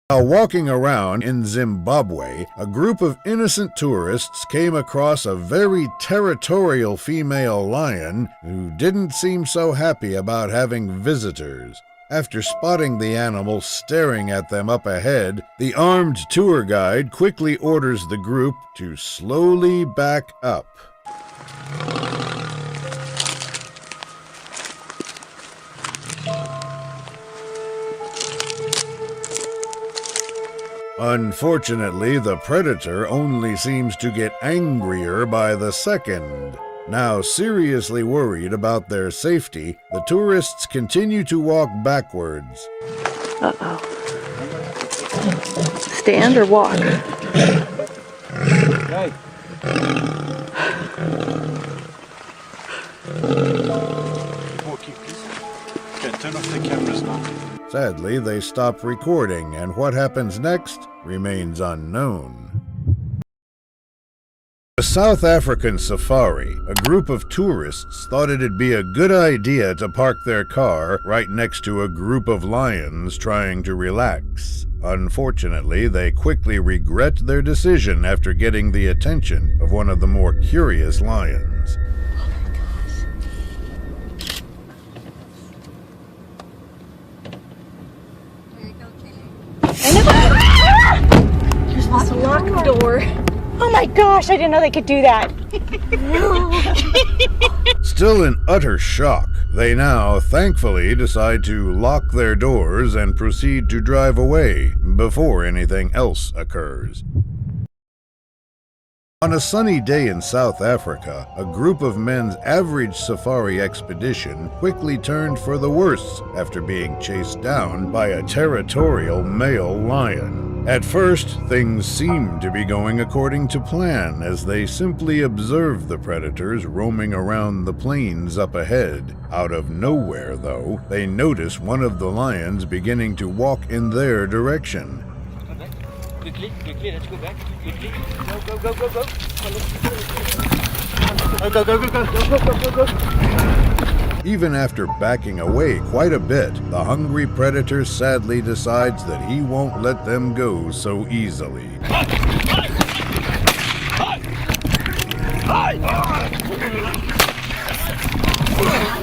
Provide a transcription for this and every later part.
While walking around in Zimbabwe, a group of innocent tourists came across a very territorial female lion who didn't seem so happy about having visitors. After spotting the animal staring at them up ahead, the armed tour guide quickly orders the group to slowly back up. Unfortunately, the predator only seems to get angrier by the second. Now seriously worried about their safety, the tourists continue to walk backwards. Uh-oh. Stand or walk? Right. Okay, turn off the cameras now. Sadly, they stop recording, and what happens next remains unknown. A South African safari, a group of tourists thought it'd be a good idea to park their car right next to a group of lions trying to relax. Unfortunately, they quickly regret their decision after getting the attention of one of the more curious lions. There's this locked door. Oh my gosh, I didn't know they could do that. Still in utter shock, they now thankfully decide to lock their doors and proceed to drive away before anything else occurs. On a sunny day in South Africa, a group of men's average safari expedition quickly turned for the worse after being chased down by a territorial male lion. At first, things seemed to be going according to plan as they simply observed the predators roaming around the plains up ahead. Out of nowhere, though, they notice one of the lions beginning to walk in their direction. Quickly, let's go back. Quickly. Go. Go. Even after backing away quite a bit, the hungry predator sadly decides that he won't let them go so easily.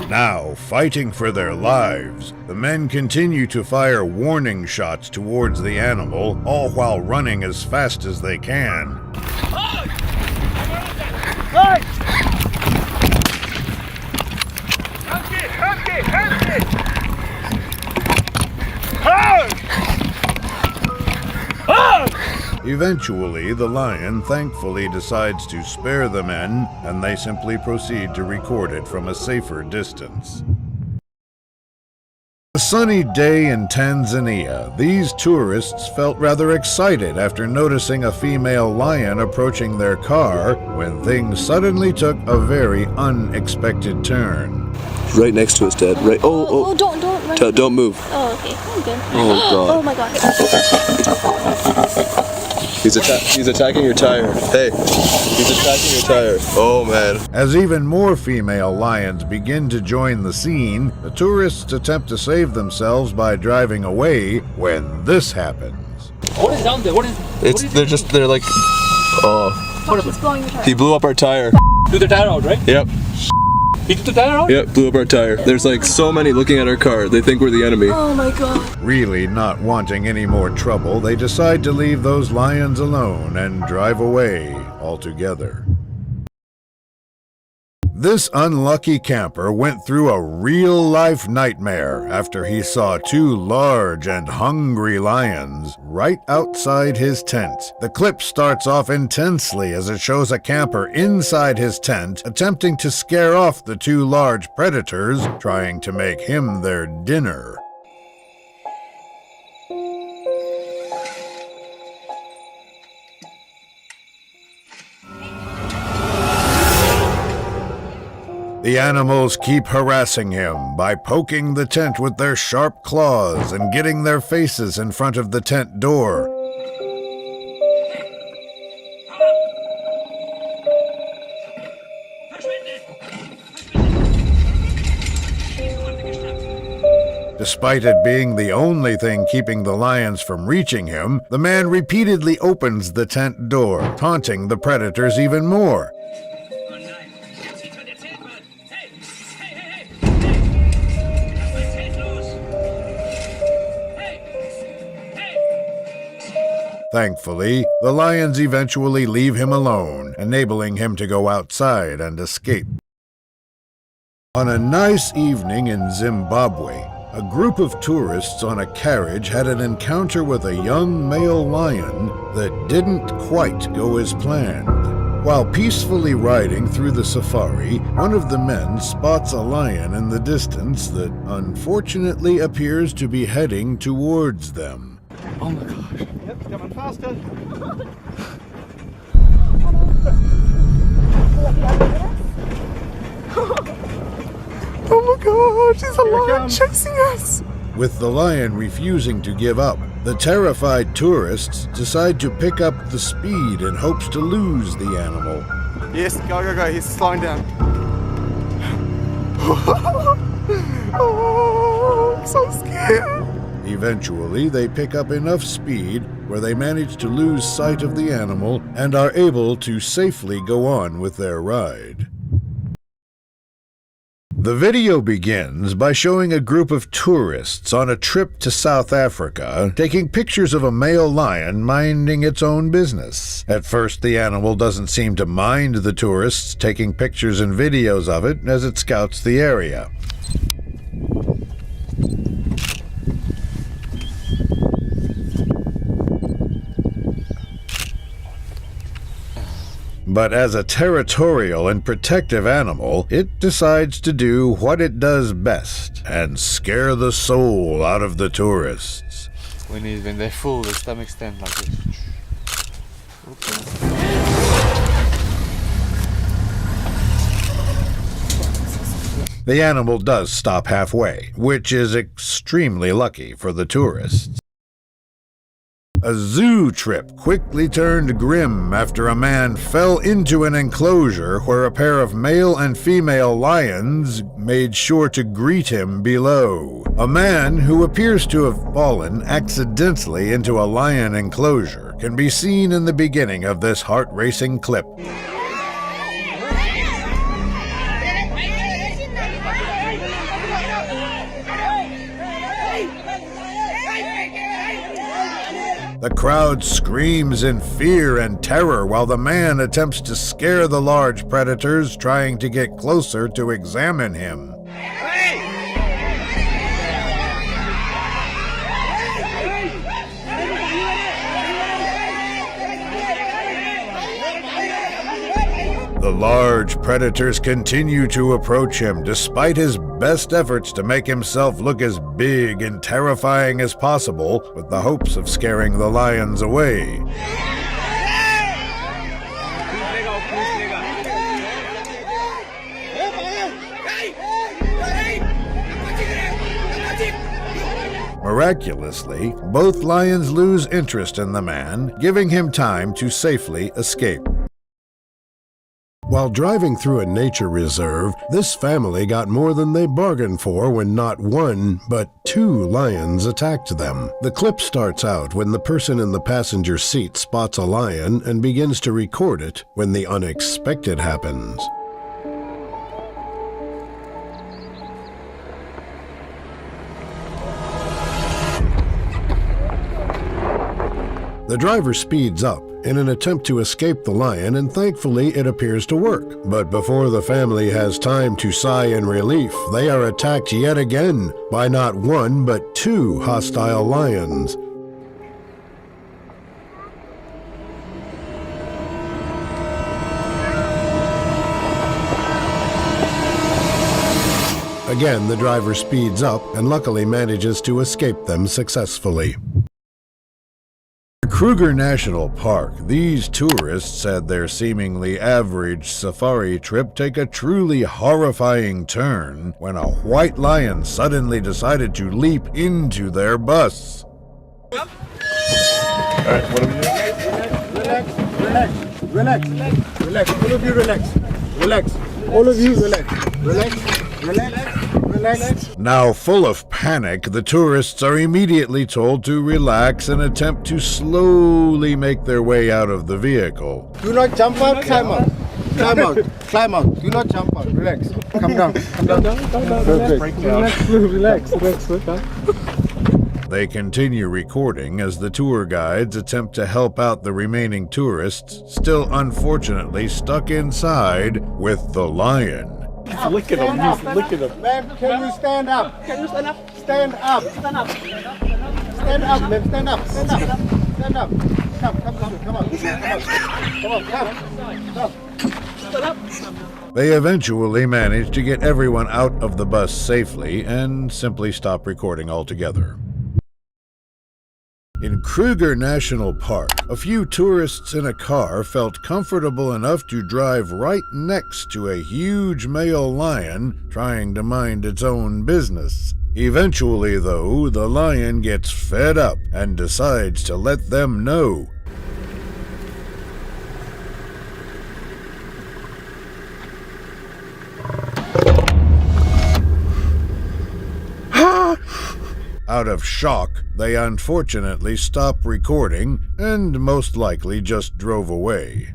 Now, fighting for their lives, the men continue to fire warning shots towards the animal, all while running as fast as they can. Eventually, the lion thankfully decides to spare the men, and they simply proceed to record it from a safer distance. A sunny day in Tanzania, these tourists felt rather excited after noticing a female lion approaching their car when things suddenly took a very unexpected turn. Right next to us, Dad. Right. Oh. Don't run. Don't move. Oh, okay. I'm good. Oh, God. Oh, my God. He's attacking your tire. Hey, he's attacking your tire. Oh, man. As even more female lions begin to join the scene, the tourists attempt to save themselves by driving away when this happens. What is down there? They're like, oh. He's blowing your tire. He blew up our tire. Blew the tire out, right? Yep. He took the tire out? Yep, blew up our tire. There's like so many looking at our car. They think we're the enemy. Oh my God. Really not wanting any more trouble, they decide to leave those lions alone and drive away altogether. This unlucky camper went through a real-life nightmare after he saw two large and hungry lions right outside his tent. The clip starts off intensely as it shows a camper inside his tent attempting to scare off the two large predators, trying to make him their dinner. The animals keep harassing him by poking the tent with their sharp claws and getting their faces in front of the tent door. Despite it being the only thing keeping the lions from reaching him, the man repeatedly opens the tent door, taunting the predators even more. Thankfully, the lions eventually leave him alone, enabling him to go outside and escape. On a nice evening in Zimbabwe, a group of tourists on a carriage had an encounter with a young male lion that didn't quite go as planned. While peacefully riding through the safari, one of the men spots a lion in the distance that unfortunately appears to be heading towards them. Oh my gosh. Yep, coming faster. Oh my gosh, there's a lion chasing us! With the lion refusing to give up, the terrified tourists decide to pick up the speed in hopes to lose the animal. Yes, go. He's slowing down. Oh, I'm so scared. Eventually, they pick up enough speed where they manage to lose sight of the animal and are able to safely go on with their ride. The video begins by showing a group of tourists on a trip to South Africa taking pictures of a male lion minding its own business. At first, the animal doesn't seem to mind the tourists taking pictures and videos of it as it scouts the area. But as a territorial and protective animal, it decides to do what it does best and scare the soul out of the tourists. When they're full, their stomachs stand like this. The animal does stop halfway, which is extremely lucky for the tourists. A zoo trip quickly turned grim after a man fell into an enclosure where a pair of male and female lions made sure to greet him below. A man who appears to have fallen accidentally into a lion enclosure can be seen in the beginning of this heart-racing clip. The crowd screams in fear and terror while the man attempts to scare the large predators trying to get closer to examine him. The large predators continue to approach him despite his best efforts to make himself look as big and terrifying as possible with the hopes of scaring the lions away. Miraculously, both lions lose interest in the man, giving him time to safely escape. While driving through a nature reserve, this family got more than they bargained for when not one, but two lions attacked them. The clip starts out when the person in the passenger seat spots a lion and begins to record it when the unexpected happens. The driver speeds up in an attempt to escape the lion, and thankfully it appears to work. But before the family has time to sigh in relief, they are attacked yet again by not one but two hostile lions. Again, the driver speeds up and luckily manages to escape them successfully. Kruger National Park, these tourists had their seemingly average safari trip take a truly horrifying turn when a white lion suddenly decided to leap into their bus. Alright, what are we doing? Relax. All of you relax. All of you relax. Relax. Relax. Now full of panic, the tourists are immediately told to relax and attempt to slowly make their way out of the vehicle. Do not jump out, climb out. Climb out, climb out. Do not jump out. Relax. Come down, come down. Relax. They continue recording as the tour guides attempt to help out the remaining tourists, still unfortunately stuck inside with the lion. Look at him, he's licking him. Ma'am, can you stand up? Can you stand up? Stand up. Stand up. Stand up, ma'am, stand up. Stand up. Stand up. Come on. Come on, come. They eventually manage to get everyone out of the bus safely and simply stop recording altogether. In Kruger National Park, a few tourists in a car felt comfortable enough to drive right next to a huge male lion trying to mind its own business. Eventually, though, the lion gets fed up and decides to let them know. Out of shock, they unfortunately stopped recording and most likely just drove away.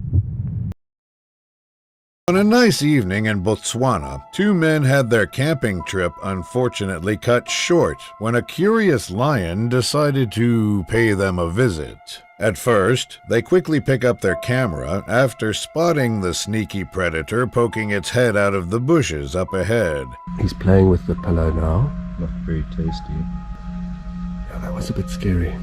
On a nice evening in Botswana, two men had their camping trip unfortunately cut short when a curious lion decided to pay them a visit. At first, they quickly pick up their camera after spotting the sneaky predator poking its head out of the bushes up ahead. He's playing with the pillow now. Not very tasty. Yeah, that was a bit scary.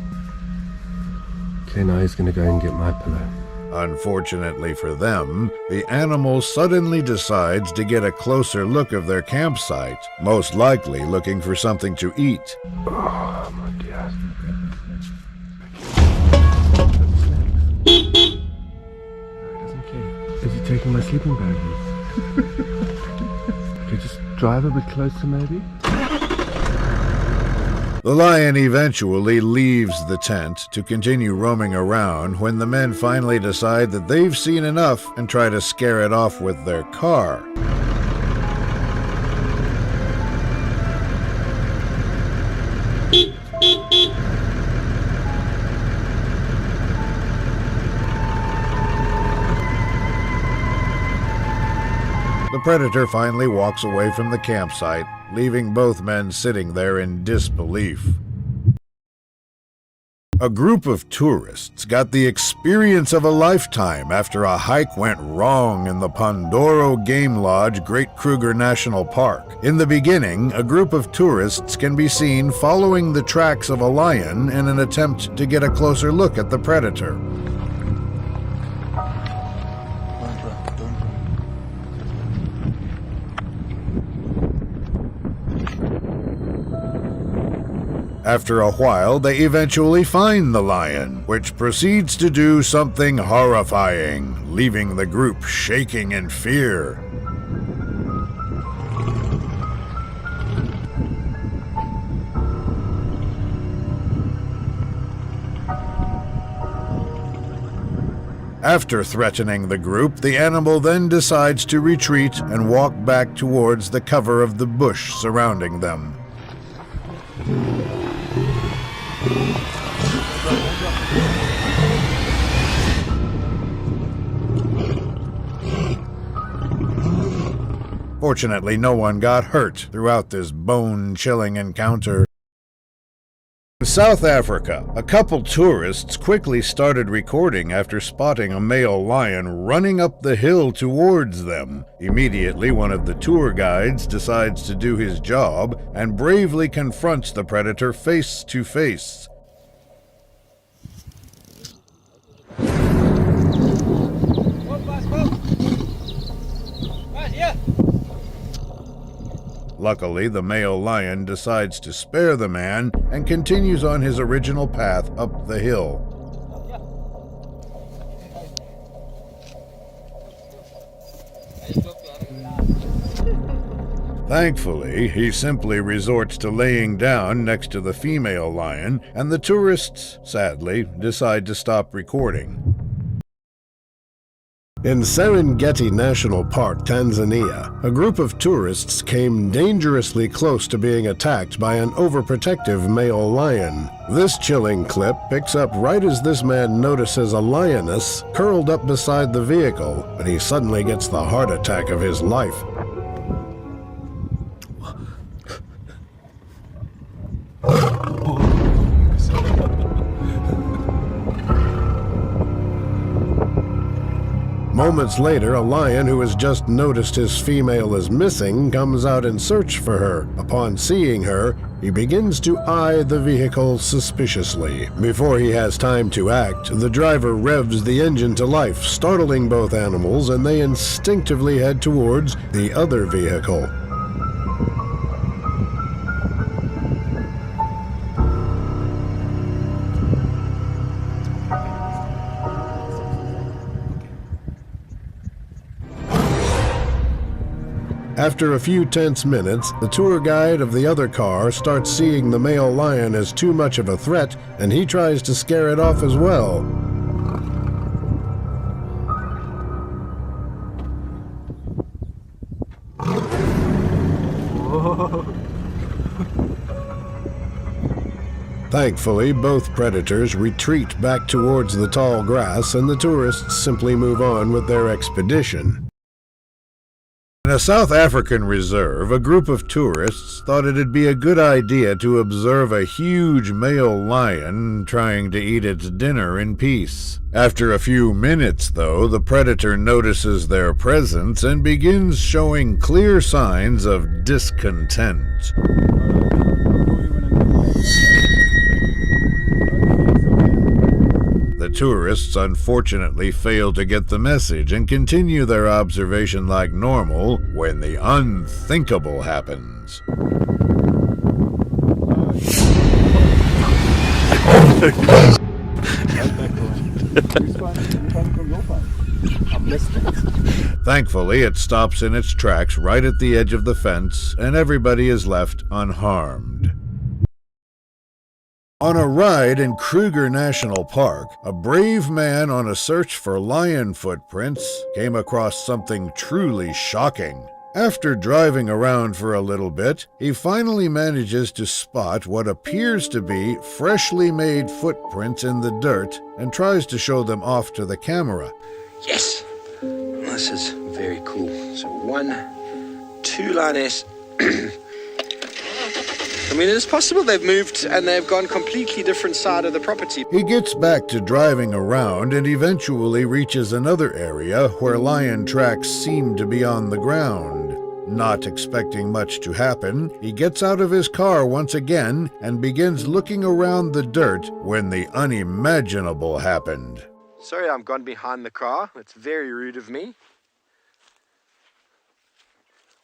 Okay, now he's going to go and get my pillow. Unfortunately for them, the animal suddenly decides to get a closer look of their campsite, most likely looking for something to eat. Oh, my dear. No, he doesn't care. Is he taking my sleeping bag? Okay, just drive a bit closer, maybe? The lion eventually leaves the tent to continue roaming around when the men finally decide that they've seen enough and try to scare it off with their car. The predator finally walks away from the campsite, leaving both men sitting there in disbelief. A group of tourists got the experience of a lifetime after a hike went wrong in the Pandoro Game Lodge, Great Kruger National Park. In the beginning, a group of tourists can be seen following the tracks of a lion in an attempt to get a closer look at the predator. After a while, they eventually find the lion, which proceeds to do something horrifying, leaving the group shaking in fear. After threatening the group, the animal then decides to retreat and walk back towards the cover of the bush surrounding them. Fortunately, no one got hurt throughout this bone-chilling encounter. In South Africa, a couple tourists quickly started recording after spotting a male lion running up the hill towards them. Immediately, one of the tour guides decides to do his job and bravely confronts the predator face to face. Luckily, the male lion decides to spare the man and continues on his original path up the hill. Thankfully, he simply resorts to laying down next to the female lion, and the tourists, sadly, decide to stop recording. In Serengeti National Park, Tanzania, a group of tourists came dangerously close to being attacked by an overprotective male lion. This chilling clip picks up right as this man notices a lioness curled up beside the vehicle, but he suddenly gets the heart attack of his life. Moments later, a lion who has just noticed his female is missing comes out in search for her. Upon seeing her, he begins to eye the vehicle suspiciously. Before he has time to act, the driver revs the engine to life, startling both animals, and they instinctively head towards the other vehicle. After a few tense minutes, the tour guide of the other car starts seeing the male lion as too much of a threat, and he tries to scare it off as well. Thankfully, both predators retreat back towards the tall grass, and the tourists simply move on with their expedition. In a South African reserve, a group of tourists thought it'd be a good idea to observe a huge male lion trying to eat its dinner in peace. After a few minutes, though, the predator notices their presence and begins showing clear signs of discontent. The tourists unfortunately fail to get the message and continue their observation like normal when the unthinkable happens. Thankfully, it stops in its tracks right at the edge of the fence, and everybody is left unharmed. On a ride in Kruger National Park, a brave man on a search for lion footprints came across something truly shocking. After driving around for a little bit, he finally manages to spot what appears to be freshly made footprints in the dirt and tries to show them off to the camera. Yes! This is very cool. So 1, 2 lioness. I mean, it's possible they've moved and they've gone completely different side of the property. He gets back to driving around and eventually reaches another area where lion tracks seem to be on the ground. Not expecting much to happen, he gets out of his car once again and begins looking around the dirt when the unimaginable happened. Sorry, I'm gone behind the car. That's very rude of me.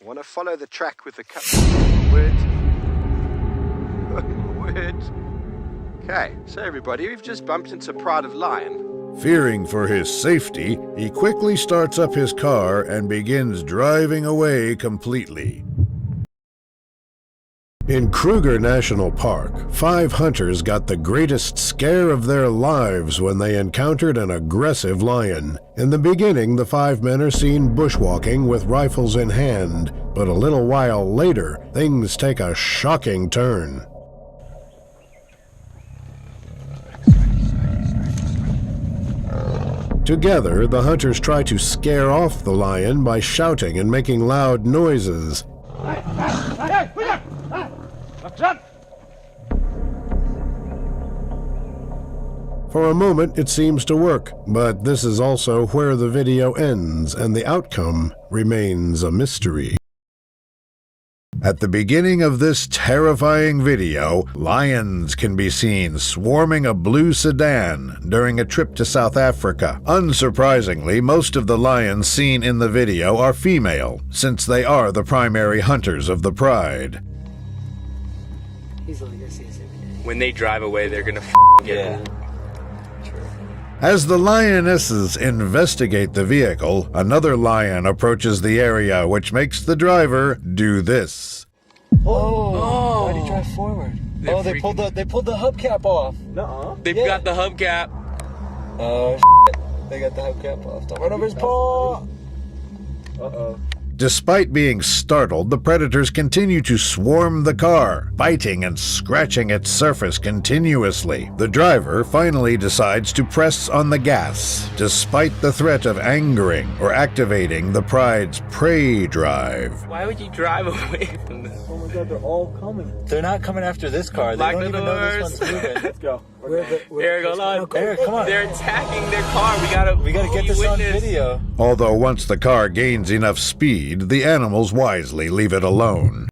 I want to follow the track with a word. Okay, so everybody, we've just bumped into Pride of Lion. Fearing for his safety, he quickly starts up his car and begins driving away completely. In Kruger National Park, 5 hunters got the greatest scare of their lives when they encountered an aggressive lion. In the beginning, the 5 men are seen bushwalking with rifles in hand, but a little while later, things take a shocking turn. Together, the hunters try to scare off the lion by shouting and making loud noises. For a moment, it seems to work, but this is also where the video ends, and the outcome remains a mystery. At the beginning of this terrifying video, lions can be seen swarming a blue sedan during a trip to South Africa. Unsurprisingly, most of the lions seen in the video are female, since they are the primary hunters of the pride. When they drive away, they're gonna get it. As the lionesses investigate the vehicle, another lion approaches the area, which makes the driver do this. Oh! Why did he drive forward? They pulled the hubcap off. Nuh-uh. They've got the hubcap. Oh, They got the hubcap off. Run over his paw! Uh-oh. Despite being startled, the predators continue to swarm the car, biting and scratching its surface continuously. The driver finally decides to press on the gas, despite the threat of angering or activating the Pride's prey drive. Why would you drive away from this? Oh my god, they're all coming. They're not coming after this car. They don't even know this one's moving. Let's go. Eric, hold on. Eric, come on. They're attacking their car. We gotta get this on video. Although once the car gains enough speed, the animals wisely leave it alone.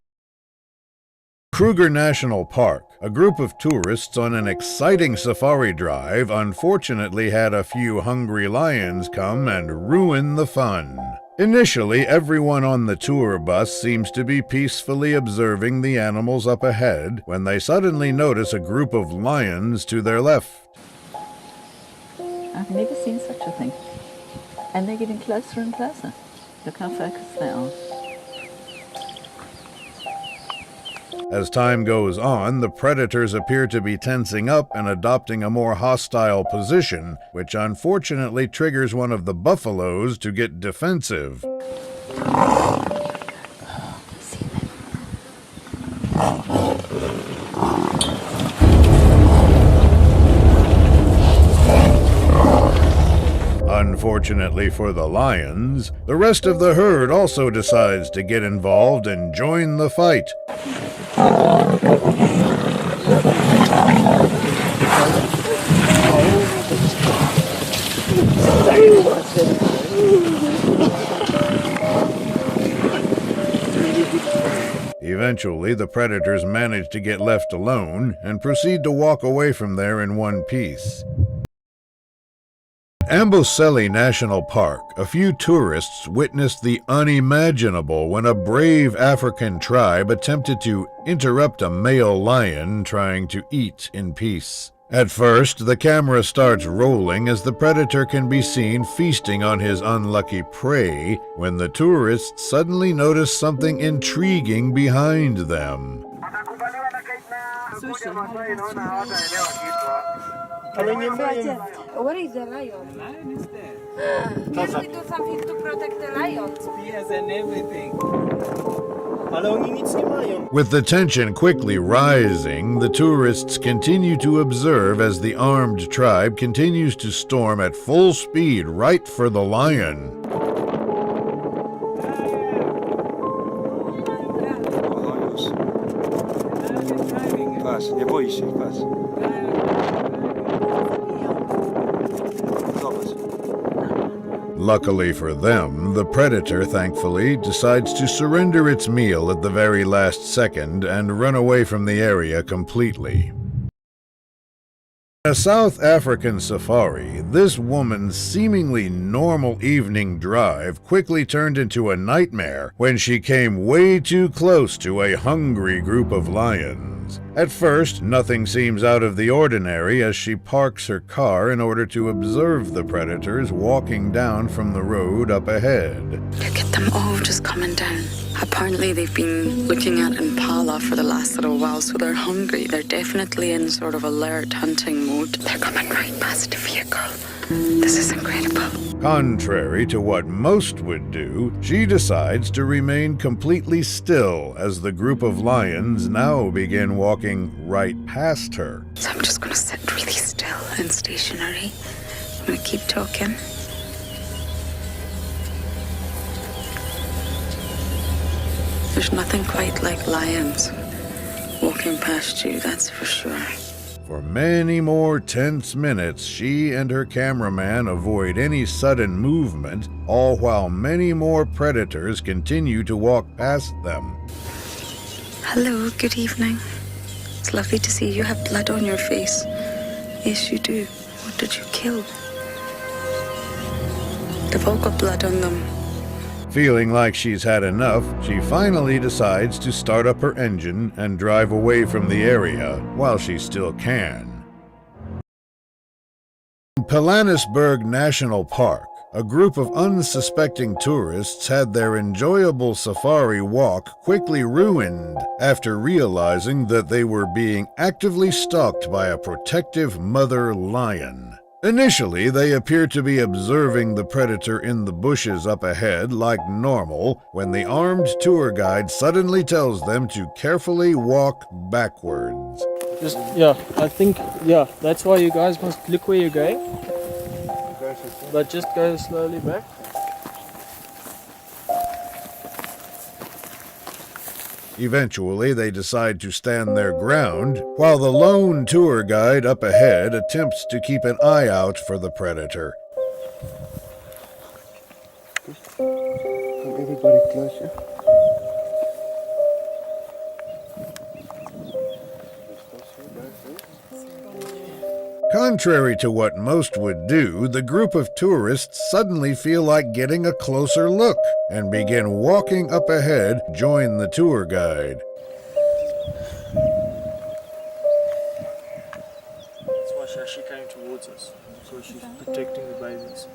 Kruger National Park, a group of tourists on an exciting safari drive, unfortunately had a few hungry lions come and ruin the fun. Initially, everyone on the tour bus seems to be peacefully observing the animals up ahead when they suddenly notice a group of lions to their left. I've never seen such a thing. And they're getting closer and closer. Look how focused they are. As time goes on, the predators appear to be tensing up and adopting a more hostile position, which unfortunately triggers one of the buffaloes to get defensive. Unfortunately for the lions, the rest of the herd also decides to get involved and join the fight. Eventually, the predators manage to get left alone and proceed to walk away from there in one piece. Amboseli National Park, a few tourists witnessed the unimaginable when a brave African tribe attempted to interrupt a male lion trying to eat in peace. At first, the camera starts rolling as the predator can be seen feasting on his unlucky prey when the tourists suddenly notice something intriguing behind them. What is the lion? The lion is there. Can we do something to protect the lion? Spears and everything. With the tension quickly rising, the tourists continue to observe as the armed tribe continues to storm at full speed right for the lion. Nie boi się, patrz. Luckily for them, the predator, thankfully, decides to surrender its meal at the very last second and run away from the area completely. In a South African safari, this woman's seemingly normal evening drive quickly turned into a nightmare when she came way too close to a hungry group of lions. At first, nothing seems out of the ordinary as she parks her car in order to observe the predators walking down from the road up ahead. Look at them all just coming down. Apparently they've been looking at impala for the last little while, so they're hungry. They're definitely in sort of alert hunting mode. They're coming right past the vehicle. This is incredible. Contrary to what most would do, she decides to remain completely still as the group of lions now begin walking right past her. So I'm just going to sit really still and stationary. I'm going to keep talking. There's nothing quite like lions walking past you, that's for sure. For many more tense minutes, she and her cameraman avoid any sudden movement, all while many more predators continue to walk past them. Hello, good evening. It's lovely to see you have blood on your face. Yes, you do. What did you kill? They've all got blood on them. Feeling like she's had enough, she finally decides to start up her engine and drive away from the area while she still can. In Pilanesberg National Park, a group of unsuspecting tourists had their enjoyable safari walk quickly ruined after realizing that they were being actively stalked by a protective mother lion. Initially, they appear to be observing the predator in the bushes up ahead like normal when the armed tour guide suddenly tells them to carefully walk backwards. Just, yeah, I think, yeah, that's why you guys must look where you're going. But just go slowly back. Eventually, they decide to stand their ground, while the lone tour guide up ahead attempts to keep an eye out for the predator. Come everybody closer. Contrary to what most would do, the group of tourists suddenly feel like getting a closer look and begin walking up ahead, join the tour guide. That's why Shashi came towards us, so she's protecting the babies.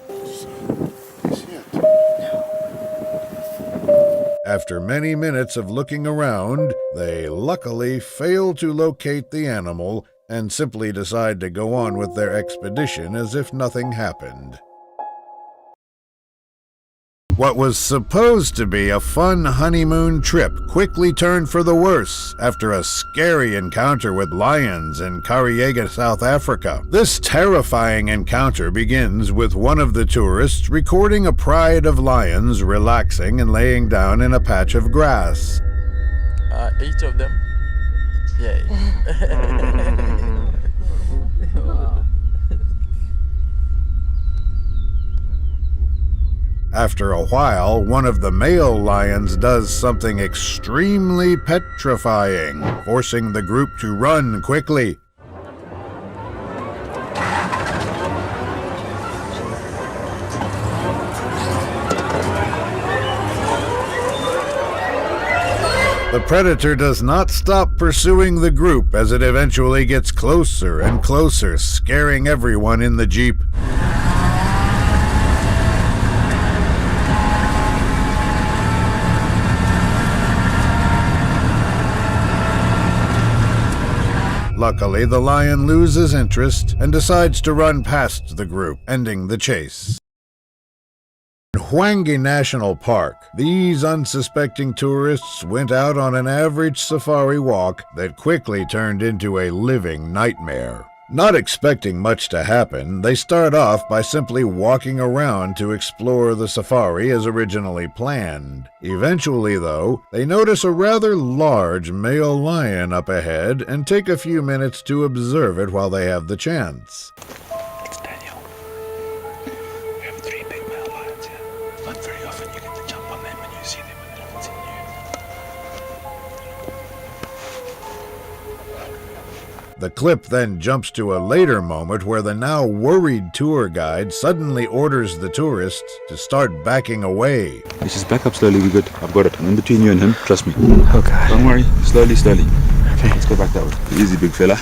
After many minutes of looking around, they luckily fail to locate the animal and simply decide to go on with their expedition as if nothing happened. What was supposed to be a fun honeymoon trip quickly turned for the worse after a scary encounter with lions in Scariest, South Africa. This terrifying encounter begins with one of the tourists recording a pride of lions relaxing and laying down in a patch of grass. 8 of them. Yay. After a while, one of the male lions does something extremely petrifying, forcing the group to run quickly. The predator does not stop pursuing the group as it eventually gets closer and closer, scaring everyone in the jeep. Luckily, the lion loses interest and decides to run past the group, ending the chase. In Hwange National Park, these unsuspecting tourists went out on an average safari walk that quickly turned into a living nightmare. Not expecting much to happen, they start off by simply walking around to explore the safari as originally planned. Eventually, though, they notice a rather large male lion up ahead and take a few minutes to observe it while they have the chance. The clip then jumps to a later moment where the now worried tour guide suddenly orders the tourists to start backing away. Let's just back up slowly, we're good. I've got it. I'm in between you and him, trust me. Okay. Don't worry, slowly, slowly. Okay. Let's go back that way. Easy, big fella.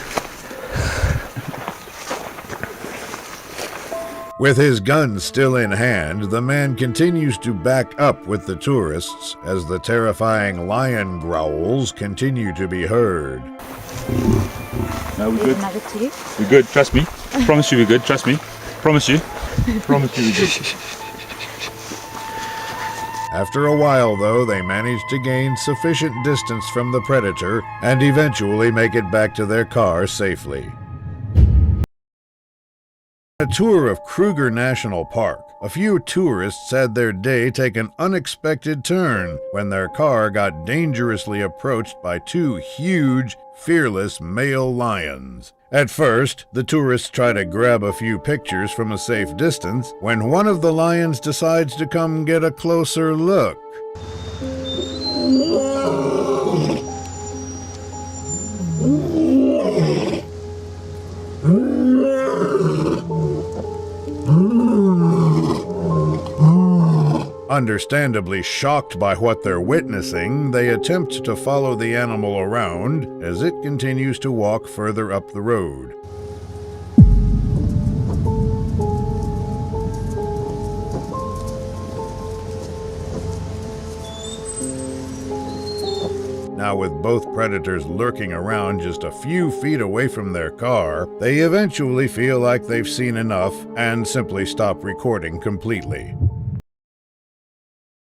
With his gun still in hand, the man continues to back up with the tourists as the terrifying lion growls continue to be heard. No, we're good. We're good, trust me. Promise you we're good, trust me. Promise you. Promise you we're good. After a while, though, they manage to gain sufficient distance from the predator and eventually make it back to their car safely. A tour of Kruger National Park, a few tourists had their day take an unexpected turn when their car got dangerously approached by two huge, fearless male lions. At first, the tourists try to grab a few pictures from a safe distance when one of the lions decides to come get a closer look. Understandably shocked by what they're witnessing, they attempt to follow the animal around as it continues to walk further up the road. Now, with both predators lurking around just a few feet away from their car, they eventually feel like they've seen enough and simply stop recording completely.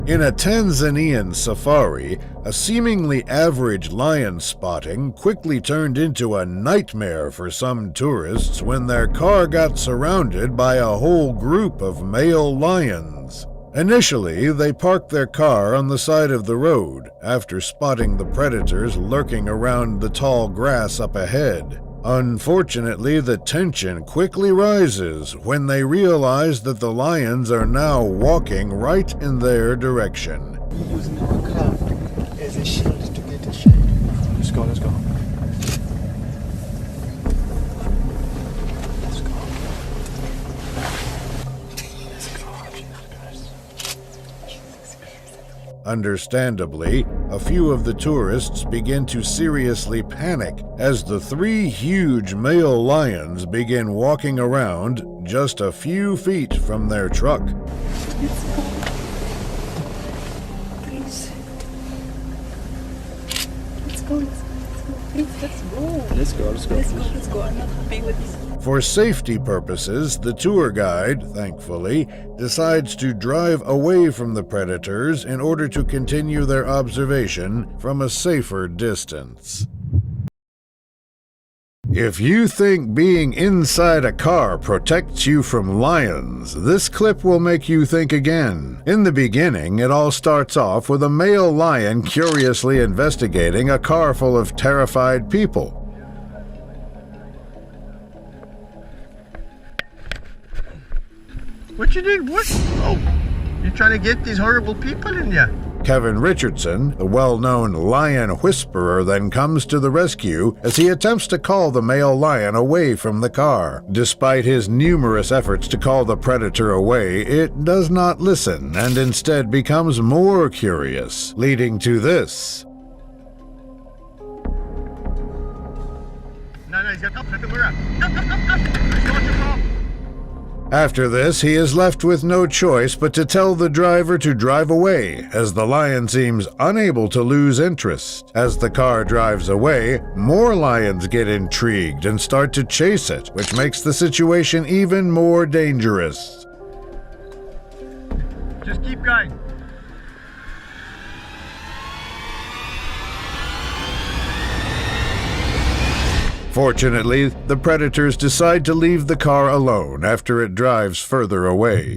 In a Tanzanian safari, a seemingly average lion spotting quickly turned into a nightmare for some tourists when their car got surrounded by a whole group of male lions. Initially, they parked their car on the side of the road after spotting the predators lurking around the tall grass up ahead. Unfortunately, the tension quickly rises when they realize that the lions are now walking right in their direction. Using our car as a shield to get a shade. Let's go, let's go. Understandably, a few of the tourists begin to seriously panic as the three huge male lions begin walking around just a few feet from their truck. Please. Let's go. Please, let's go. Let's go. I'm not happy with this. For safety purposes, the tour guide, thankfully, decides to drive away from the predators in order to continue their observation from a safer distance. If you think being inside a car protects you from lions, this clip will make you think again. In the beginning, it all starts off with a male lion curiously investigating a car full of terrified people. What you doing? What? Oh, you're trying to get these horrible people in here. Kevin Richardson, the well-known lion whisperer, then comes to the rescue as he attempts to call the male lion away from the car. Despite his numerous efforts to call the predator away, it does not listen and instead becomes more curious, leading to this. No, he's got to come. Come. After this, he is left with no choice but to tell the driver to drive away, as the lion seems unable to lose interest. As the car drives away, more lions get intrigued and start to chase it, which makes the situation even more dangerous. Just keep going. Fortunately, the predators decide to leave the car alone after it drives further away.